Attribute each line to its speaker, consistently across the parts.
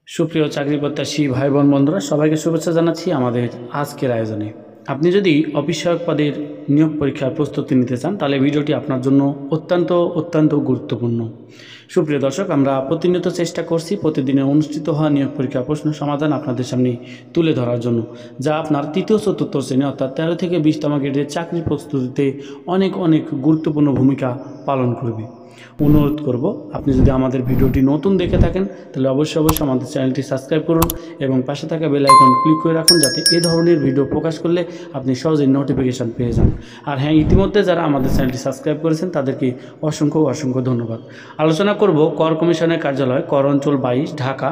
Speaker 1: সুপ্রিয় চাকরি প্রত্যাশী ভাই বোন বন্ধুরা সবাইকে শুভেচ্ছা জানাচ্ছি আমাদের আজকের আয়োজনে। আপনি যদি অফিস সহায়ক পদের নিয়োগ পরীক্ষার প্রস্তুতি নিতে চান তাহলে ভিডিওটি আপনার জন্য অত্যন্ত গুরুত্বপূর্ণ। সুপ্রিয় দর্শক, আমরা প্রতিনিয়ত চেষ্টা করছি প্রতিদিনের অনুষ্ঠিত হওয়া নিয়োগ পরীক্ষার প্রশ্ন সমাধান আপনাদের সামনে তুলে ধরার জন্য, যা আপনার তৃতীয় চতুর্থ শ্রেণী অর্থাৎ 13 থেকে 20তম গ্রেডের চাকরি প্রস্তুতিতে অনেক গুরুত্বপূর্ণ ভূমিকা পালন করবে। অনুরোধ করব, আপনি যদি আমাদের ভিডিওটি নতুন দেখে থাকেন তাহলে অবশ্যই আমাদের চ্যানেলটি সাবস্ক্রাইব করুন এবং পাশে থাকা বেল আইকন ক্লিক করে রাখুন, যাতে এই ধরনের ভিডিও প্রকাশ করলে আপনি সহজেই নোটিফিকেশান পেয়ে যান। আর হ্যাঁ, ইতিমধ্যে যারা আমাদের চ্যানেলটি সাবস্ক্রাইব করেছেন তাদেরকে অসংখ্য ধন্যবাদ। আলোচনা করব কর কমিশনের কার্যালয় কর অঞ্চল 22 ঢাকা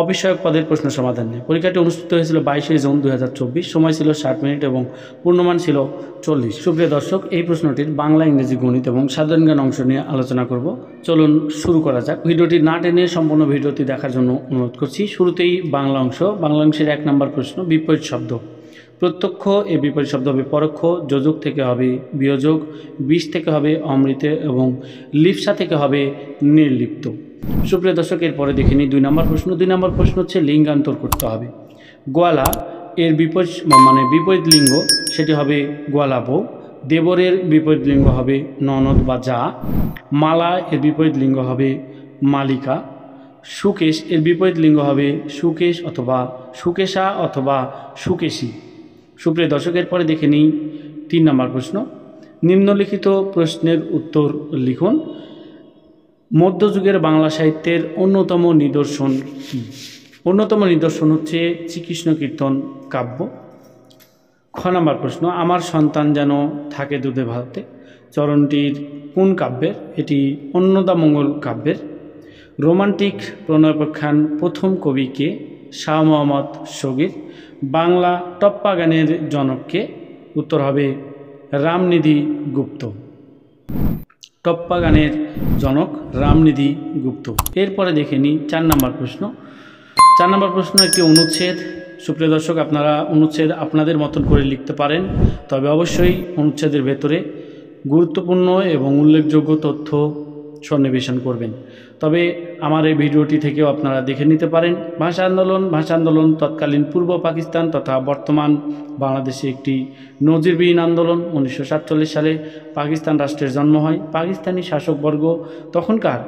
Speaker 1: অফিস সহায়ক পদের প্রশ্ন সমাধান নিয়ে। পরীক্ষাটি অনুষ্ঠিত হয়েছিল 22শে জুন 2024। সময় ছিল 60 মিনিট এবং পূর্ণমান ছিল 40। সুপ্রিয় দর্শক, এই প্রশ্নটির বাংলা, ইংরেজি, গণিত এবং সাধারণ জ্ঞান অংশ নিয়ে আলোচনা করব। চলুন শুরু করা যাক। ভিডিওটি না টেনে সম্পূর্ণ ভিডিওটি দেখার জন্য অনুরোধ করছি। শুরুতেই বাংলা অংশ। বাংলা অংশের 1 নম্বর প্রশ্ন, বিপরীত শব্দ। প্রত্যক্ষ এ বিপরীত শব্দ হবে পরোক্ষ, যোজক থেকে হবে বিয়োজক, বিষ থেকে হবে অমৃত এবং লিপ্সা থেকে হবে নির্লিপ্ত। সুপ্রিয় দর্শক, এরপরে দেখে নিই 2 নম্বর প্রশ্ন। 2 নম্বর প্রশ্ন হচ্ছে লিঙ্গান্তর করতে হবে। গোয়ালা এর বিপরীত লিঙ্গ সেটি হবে গোয়ালা বউ। দেবরের বিপরীত লিঙ্গ হবে ননদ বা যা। মালা এর বিপরীত লিঙ্গ হবে মালিকা। সুকেশ এর বিপরীত লিঙ্গ হবে সুকেশ অথবা সুকেশা অথবা সুকেশী। সুপ্রিয় দর্শকের পরে দেখে নিই 3 নম্বর প্রশ্ন। নিম্নলিখিত প্রশ্নের উত্তর লিখুন। মধ্যযুগের বাংলা সাহিত্যের অন্যতম নিদর্শন কী? অন্যতম নিদর্শন হচ্ছে শ্রীকৃষ্ণ কীর্তন কাব্য। খ নম্বর প্রশ্ন, আমার সন্তান যেন থাকে দুধে ভাতে চরণটির কোন কাব্যের? এটি অন্নদামঙ্গল কাব্যের। রোমান্টিক প্রণয়োপাখ্যান প্রথম কবি কে? শাহ মোহাম্মদ শগীর। বাংলা টপ্পা গানের জনককে? উত্তর হবে রামনিধি গুপ্ত। টপ্পা গানের জনক রামনিধি গুপ্ত। এরপরে দেখে নিই 4 নম্বর প্রশ্ন। 4 নম্বর প্রশ্ন একটি অনুচ্ছেদ। সুপ্রিয় দর্শক, আপনারা অনুচ্ছেদ আপনাদের মতন করে লিখতে পারেন, তবে অবশ্যই অনুচ্ছেদের ভেতরে গুরুত্বপূর্ণ এবং উল্লেখযোগ্য তথ্য সন্নিবেশন করবেন। তবে আমার এই ভিডিওটি থেকেও আপনারা দেখে নিতে পারেন। ভাষা আন্দোলন তৎকালীন পূর্ব পাকিস্তান তথা বর্তমান বাংলাদেশে একটি নজিরবিহীন আন্দোলন। 1947 সালে পাকিস্তান রাষ্ট্রের জন্ম হয়। পাকিস্তানি শাসকবর্গ তখনকার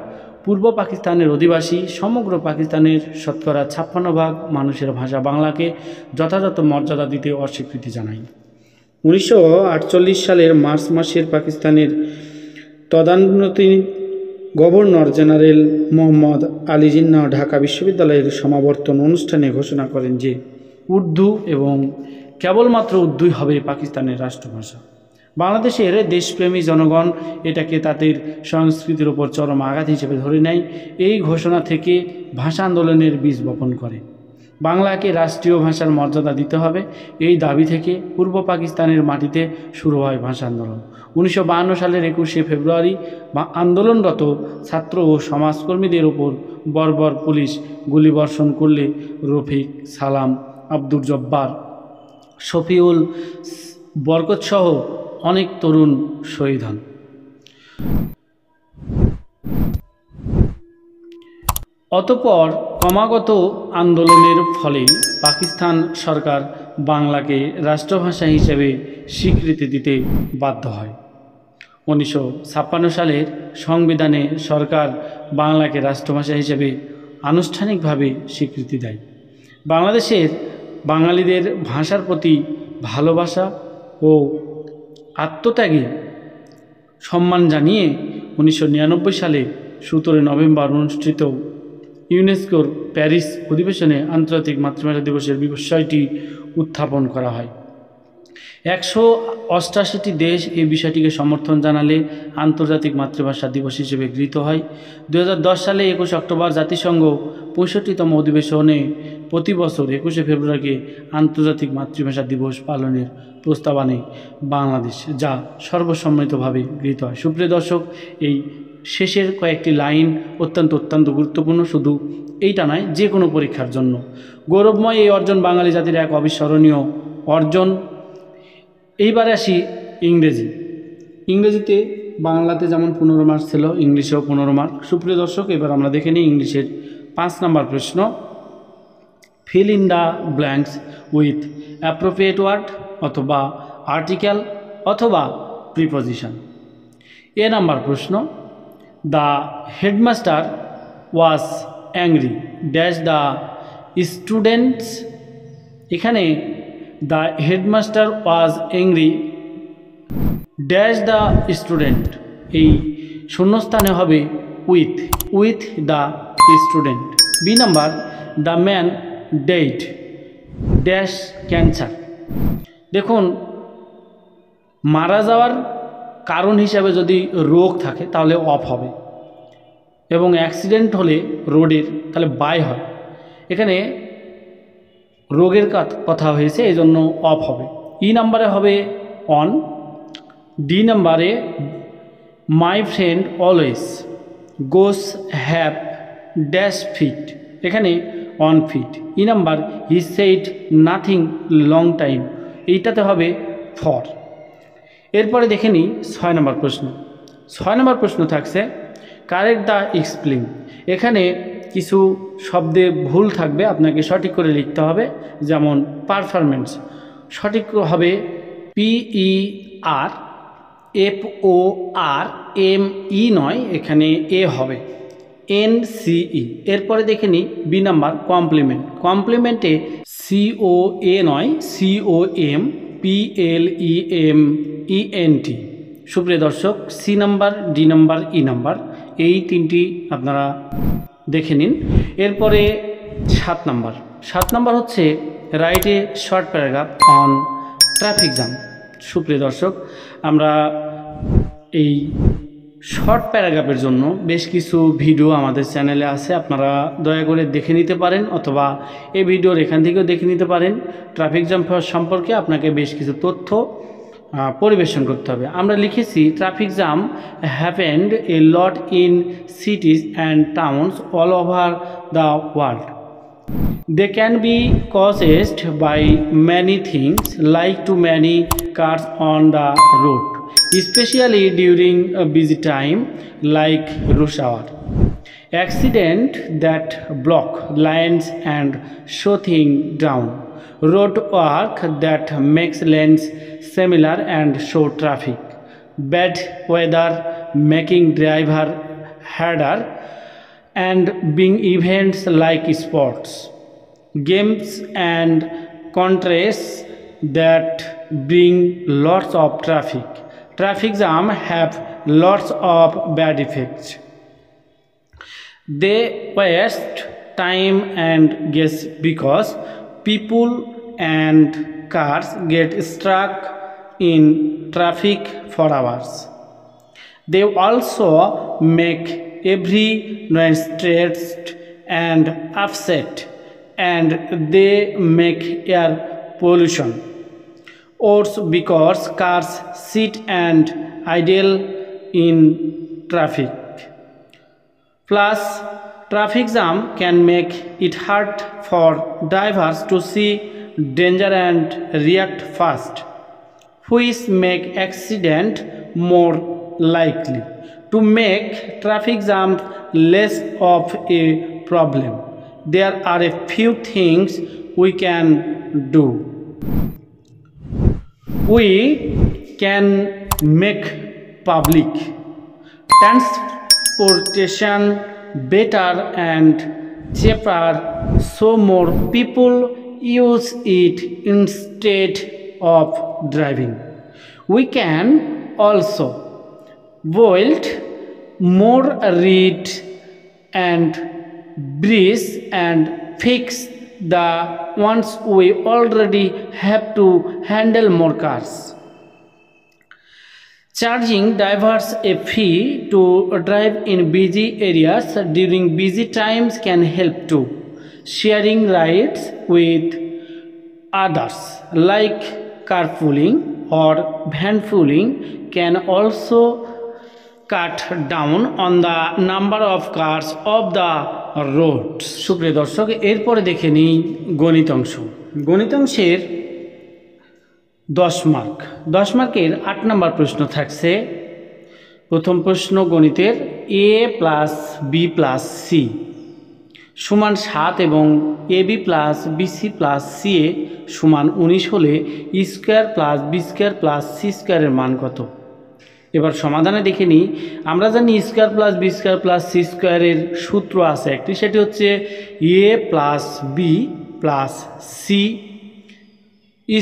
Speaker 1: পূর্ব পাকিস্তানের অধিবাসী সমগ্র পাকিস্তানের শতকরা 56% মানুষের ভাষা বাংলাকে যথাযথ মর্যাদা দিতে অস্বীকৃতি জানায়। 1948 সালের মার্চ মাসের পাকিস্তানের তদানীন্তন গভর্নর জেনারেল মোহাম্মদ আলী জিন্নাহ ঢাকা বিশ্ববিদ্যালয়ের সমাবর্তন অনুষ্ঠানে ঘোষণা করেন যে উর্দু এবং কেবলমাত্র উর্দুই হবে পাকিস্তানের রাষ্ট্রভাষা। বাংলাদেশের দেশপ্রেমী জনগণ এটাকে তাদের সংস্কৃতির উপর চরম আঘাত হিসেবে ধরে নেয়। এই ঘোষণা থেকে ভাষা আন্দোলনের বীজ বপন করে। বাংলাকে রাষ্ট্রীয় ভাষার মর্যাদা দিতে হবে, এই দাবি থেকে পূর্ব পাকিস্তানের মাটিতে শুরু হয় ভাষা আন্দোলন। 1952 সালের 21শে ফেব্রুয়ারি আন্দোলনরত ছাত্র ও সমাজকর্মীদের ওপর বর্বর পুলিশ গুলিবর্ষণ করলে রফিক, সালাম, আব্দুল জব্বার, শফিউল বরকতসহ অনেক তরুণ শহীদ হন। অতঃপর ক্রমাগত আন্দোলনের ফলে পাকিস্তান সরকার বাংলাকে রাষ্ট্রভাষা হিসেবে স্বীকৃতি দিতে বাধ্য হয়। 1956 সালের সংবিধানে সরকার বাংলাকে রাষ্ট্রভাষা হিসেবে আনুষ্ঠানিকভাবে স্বীকৃতি দেয়। বাংলাদেশের বাঙালিদের ভাষার প্রতি ভালোবাসা ও আত্মত্যাগে সম্মান জানিয়ে 1999 সালে 17 নভেম্বর অনুষ্ঠিত ইউনেস্কোর প্যারিস অধিবেশনে আন্তর্জাতিক মাতৃভাষা দিবসের বিষয়টি উত্থাপন করা হয়। 188টি দেশ এই বিষয়টিকে সমর্থন জানালে আন্তর্জাতিক মাতৃভাষা দিবস হিসেবে গৃহীত হয়। 2010 সালে 21 অক্টোবর জাতিসংঘ 65তম অধিবেশনে প্রতি বছর 21শে ফেব্রুয়ারিকে আন্তর্জাতিক মাতৃভাষা দিবস পালনের প্রস্তাব আনে বাংলাদেশ, যা সর্বসম্মতভাবে গৃহীত হয়। সুপ্রিয় দর্শক, এই শেষের কয়েকটি লাইন অত্যন্ত গুরুত্বপূর্ণ, শুধু এইটা নয়, যে কোনো পরীক্ষার জন্য। গৌরবময় এই অর্জন বাঙালি জাতির এক অবিস্মরণীয় অর্জন। এইবারে আসি ইংরেজিতে বাংলাতে যেমন 15 মার্ক ছিল, ইংলিশেও 15 মার্ক। সুপ্রিয় দর্শক, এবার আমরা দেখে নিই ইংলিশের 5 নম্বর প্রশ্ন। Fill in the blanks with appropriate word অথবা আর্টিকেল অথবা প্রিপোজিশন। এ নাম্বার প্রশ্ন, the headmaster was angry dash the students. এখানে the headmaster was angry dash the student, এই শূন্যস্থানে হবে with the student. B number, the man died dash cancer. দেখুন, মারা যাওয়ার কারণ হিসাবে যদি রোগ থাকে তাহলে অফ হবে, এবং অ্যাক্সিডেন্ট হলে রোডের তাহলে বাই হয়। এখানে রোগের কথা হয়েছে, এই জন্য অফ হবে। ই নাম্বারে হবে অন। ডি নাম্বারে my friend always goes have dash feet, এখানে on feet. E number, he said nothing long time, এইটাতে হবে ফর। এরপরে দেখে নিই 6 নম্বর প্রশ্ন। 6 নম্বর প্রশ্ন থাকছে কারেক্ট দ্য এক্সপ্লেন। এখানে কিছু শব্দে ভুল থাকবে, আপনাকে সঠিক করে লিখতে হবে। যেমন পারফরমেন্স, সঠিক হবে PERFORME নয়, এখানে এ হবে NCE। এরপরে দেখে নিই বি নাম্বার কমপ্লিমেন্ট। কমপ্লিমেন্টে COA নয় COMPLEMENT। সুপ্রিয় দর্শক, C number, D number, E number, এই তিনটি আপনারা দেখে নিন। এরপরে 7 নাম্বার। 7 নাম্বার হচ্ছে write a short paragraph on traffic jam. সুপ্রিয় দর্শক, আমরা এই শর্ট প্যারাগ্রাফের জন্য বেশ কিছু ভিডিও আমাদের চ্যানেলে আছে, আপনারা দয়া করে দেখে নিতে পারেন, অথবা এই ভিডিওর এখান থেকেও দেখে নিতে পারেন। ট্রাফিক জ্যাম সম্পর্কে আপনাকে বেশ কিছু তথ্য পরিবেশন করতে হবে। আমরা লিখেছি traffic jam happened A lot in সিটিজ and towns all over the world. They can be caused by many things like too many cars on the road, especially during a busy time like rush hour. Accident that block lanes and slow things down. Road work that makes lanes similar and show traffic. Bad weather making driver harder and being events like sports. Games and contrasts that bring lots of traffic. Traffic jam have lots of bad effects. They waste time and gas because people and cars get stuck in traffic for hours. They also make everyone stressed and upset, and they make air pollution worse because cars sit and idle in traffic. Plus, traffic jam can make it hard for drivers to see danger and react fast, which make accident more likely. To make traffic jam less of a problem, there are a few things we can do. We can make public transportation better and cheaper so more people use it instead of driving. We can also build more roads and bridges and fix the ones we already have to handle more cars. Charging drivers a fee to drive in busy areas during busy times can help too. Sharing rides with others like carpooling or vanpooling can also cut down on the number of cars of the road. সুপ্রিয় দর্শক, এরপরে দেখে নিই গণিত অংশ। গণিত অংশের 10 mark. 10 মার্কের 8 নম্বর প্রশ্ন থাকছে। প্রথম প্রশ্ন গণিতের a + b + c সমান 7 এবং AB plus BC plus CA সমান 19 হলে square plus B square plus C স্কোয়ারের মান কত? এবার সমাধানে দেখে নিই। আমরা জানি square plus B square plus C স্কোয়ারের সূত্র আছে একটি, সেটি হচ্ছে A plus B plus C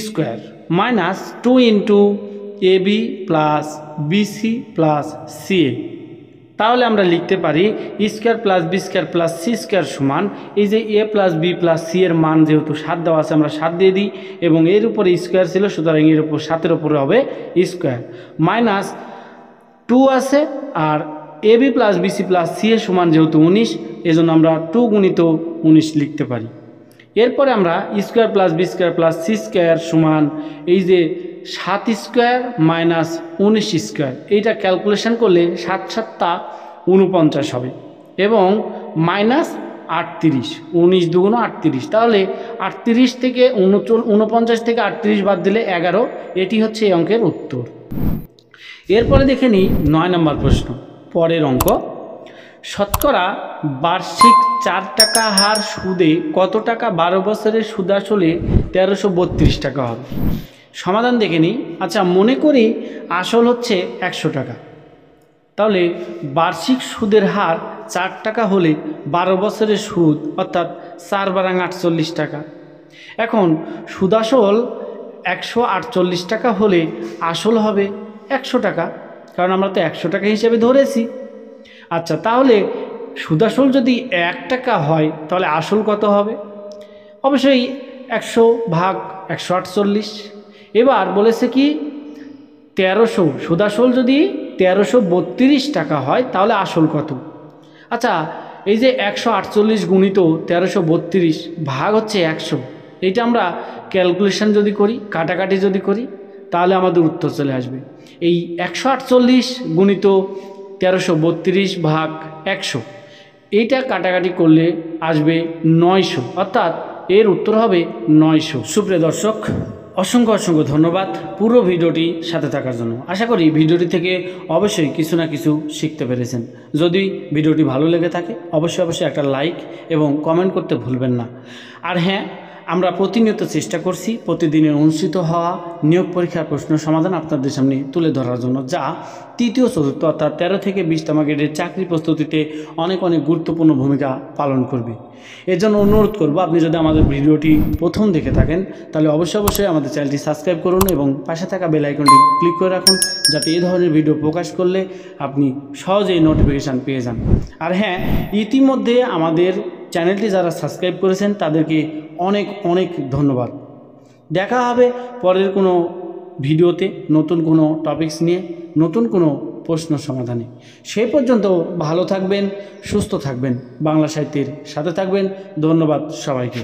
Speaker 1: square minus 2 into A B plus BC plus CA. তাহলে আমরা লিখতে পারি square plus B square plus C square সমান এই যে A plus B plus C এর মান যেহেতু 7 দেওয়া আছে আমরা 7 দিয়ে দিই এবং এর উপরে স্কোয়ার ছিল সুতরাং এর উপর 7-এর উপরে হবে স্কোয়ার মাইনাস 2 আছে আর A B plus BC plus C এর সমান যেহেতু 19 এজন্য আমরা 2 গুণিত 19 লিখতে পারি। এরপরে আমরা square plus B square plus C square সমান এই যে 7 স্কোয়ার মাইনাস 19 স্কোয়ার, এইটা ক্যালকুলেশন করলে 7 7 49 হবে এবং মাইনাস 38, 19 দুগুণ 38, তাহলে 38 থেকে 49 থেকে 38 বাদ দিলে 11, এটি হচ্ছে এই অঙ্কের উত্তর। এরপরে দেখে নিই 9 নম্বর প্রশ্ন। পরের অঙ্ক, শতকরা বার্ষিক 4 টাকা হার সুদে কত টাকা 12 বছরের সুদ আসলে 1332 টাকা হবে? সমাধান দেখে নিই। আচ্ছা, মনে করি আসল হচ্ছে 100 টাকা, তাহলে বার্ষিক সুদের হার 4 টাকা হলে 12 বছরের সুদ অর্থাৎ 4 বারাং 48 টাকা। এখন সুদ আসল 148 টাকা হলে আসল হবে 100 টাকা, কারণ আমরা তো 100 টাকা হিসেবে ধরেছি। আচ্ছা, তাহলে সুদ আসল যদি 1 টাকা হয় তাহলে আসল কত হবে? অবশ্যই 100 ভাগ 148। এবার বলেছে কি 1300, সুদ আসল যদি 1332 টাকা হয় তাহলে আসল কত? আচ্ছা, এই যে 148 গুণিত 1332 ভাগ হচ্ছে 100, এইটা আমরা ক্যালকুলেশন যদি করি, কাটাকাটি যদি করি, তাহলে আমাদের উত্তর চলে আসবে। এই 148 গুণিত 1332 ভাগ 100, এইটা কাটাকাটি করলে আসবে 900, অর্থাৎ এর উত্তর হবে 900। সুপ্রিয় দর্শক, অসংখ্য অসংখ্য ধন্যবাদ পুরো ভিডিওটি সাথে থাকার জন্য। আশা করি ভিডিওটি থেকে অবশ্যই কিছু না কিছু শিখতে পেরেছেন। যদি ভিডিওটি ভালো লেগে থাকে অবশ্যই একটা লাইক এবং কমেন্ট করতে ভুলবেন না। আর হ্যাঁ, আমরা প্রতিনিয়ত চেষ্টা করছি প্রতিদিনের অনুষ্ঠিত হওয়া নিয়োগ পরীক্ষার প্রশ্ন সমাধান আপনাদের সামনে তুলে ধরার জন্য, যা তৃতীয় চতুর্থ অর্থাৎ 13 থেকে 20তম গ্রেডের চাকরি প্রস্তুতিতে অনেক গুরুত্বপূর্ণ ভূমিকা পালন করবে। এর জন্য অনুরোধ করব, আপনি যদি আমাদের ভিডিওটি প্রথম দেখে থাকেন তাহলে অবশ্যই আমাদের চ্যানেলটি সাবস্ক্রাইব করুন এবং পাশে থাকা বেল আইকনটি ক্লিক করে রাখুন, যাতে এই ধরনের ভিডিও প্রকাশ করলে আপনি সহজেই নোটিফিকেশান পেয়ে যান। আর হ্যাঁ, ইতিমধ্যে আমাদের চ্যানেলটি যারা সাবস্ক্রাইব করেছেন তাদেরকে অনেক ধন্যবাদ। দেখা হবে পরের কোনো ভিডিওতে নতুন কোনো টপিকস নিয়ে, নতুন কোনো প্রশ্ন সমাধানে। সেই পর্যন্ত ভালো থাকবেন, সুস্থ থাকবেন, বাংলা সাহিত্যের সাথে থাকবেন। ধন্যবাদ সবাইকে।